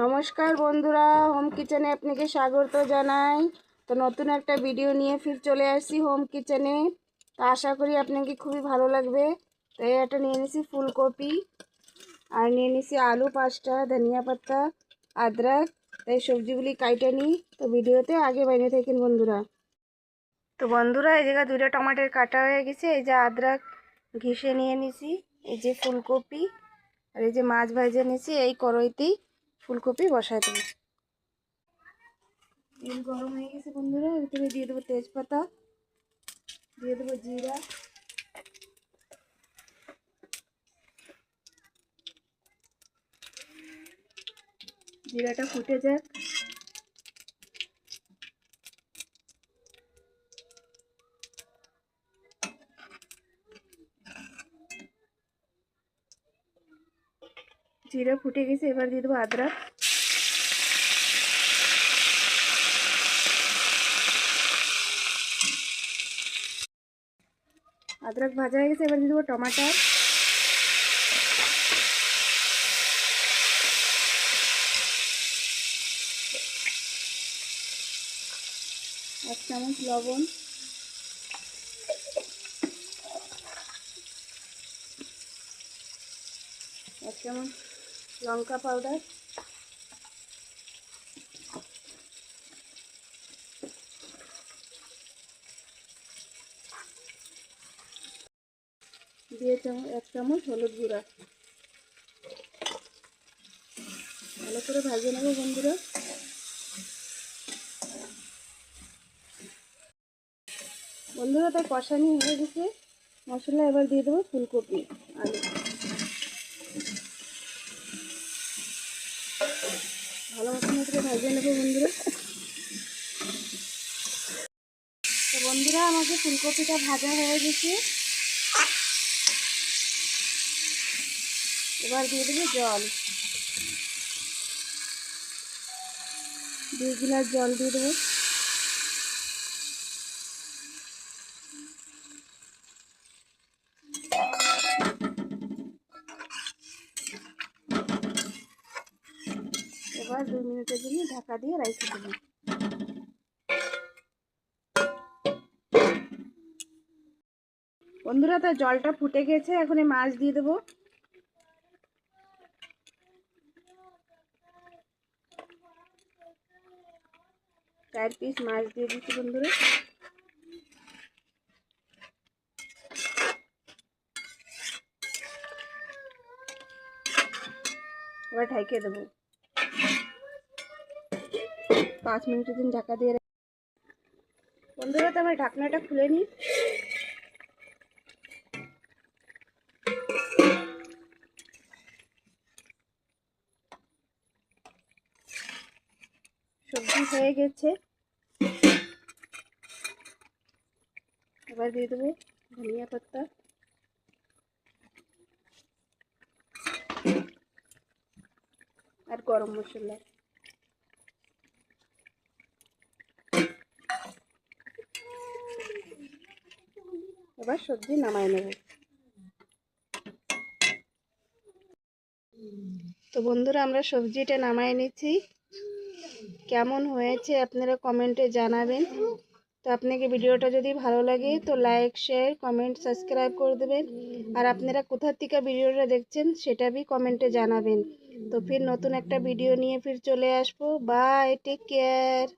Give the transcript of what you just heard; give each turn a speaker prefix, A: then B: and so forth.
A: নমস্কার বন্ধুরা, হোম কিচেনে আপনাকে স্বাগত জানাই। তো নতুন একটা ভিডিও নিয়ে ফির চলে আসছি হোম কিচেনে। তো আশা করি আপনাকে খুবই ভালো লাগবে। তো এটা নিয়ে নিছি ফুলকপি, আর নিয়ে নিছি আলু 5টা, ধনিয়া পাতা, আদরক। এই সবজিগুলি কাইটে নিই। তো ভিডিওতে আগে বাইরে থাকেন বন্ধুরা। তো বন্ধুরা, এই জায়গায় 2টা টমাটোর কাটা হয়ে গেছে। এই যে আদরক ঘিষে নিয়ে নিছি, এই যে ফুলকপি, আর এই যে মাছ ভাজে নিছি। এই কড়াইতেই ফুলকপি বসাই দেবো। তেল গরম হয়ে গেছে বন্ধুরা, ভিতরে দিয়ে দেবো তেজপাতা, দিয়ে দেবো জিরা, জিরাটা ফুটে যাক। জিরা ফুটে গেছে, এবার দিয়ে দেবো আদরক। আদরক ভাজা হয়ে গেছে, এবার দিয়ে দেবো টমাটার। এক চামচ লবণ, এক চামচ লঙ্কা পাউডার, দিয়ে এক চামচ হলুদ গুঁড়া। ভালো করে ভাজে নেবো বন্ধুরা। বন্ধুরা, তার কষানি হয়ে গেছে মশলা, এবার দিয়ে দেবো ফুলকপি, আলু। ভালো মতন করে ভাজে নেবো বন্ধুরা। তো বন্ধুরা, আমাকে ফুলকপিটা ভাজা হয়ে গেছে, এবার দিয়ে দেবো জল। 2 গ্লাস জল দিয়ে দেবো। এবার 2 মিনিটের জন্য ঢাকা দিয়ে রেখে দেবো। বন্ধুরা, তার জলটা ফুটে গেছে, এখন এই মাছ দিয়ে দেবো। চার পিস মাছ দিয়ে দিচ্ছি বন্ধুরা। এবার ঢাকে দেবো। 5 মিনিটের জন্য ঢাকা দিয়ে। বন্ধুরা, তো আমার ঢাকনাটা খুলে নিই। সবজি হয়ে গেছে, এবার দিয়ে দেবো ধনিয়া পাতা, আর গরম মশলা। এবার সবজি নামায় নেব। তো বন্ধুরা, আমরা সবজিটা নামায় নিচ্ছি। কেমন হয়েছে আপনারা কমেন্টে জানাবেন। তো আপনাকে ভিডিওটা যদি ভালো লাগে তো লাইক, শেয়ার, কমেন্ট, সাবস্ক্রাইব করে দেবেন। আর আপনারা কোথা থেকে ভিডিওটা দেখছেন সেটা भी কমেন্টে জানাবেন। তো ফির নতুন একটা ভিডিও নিয়ে ফির চলে আসবো। Bye, take care.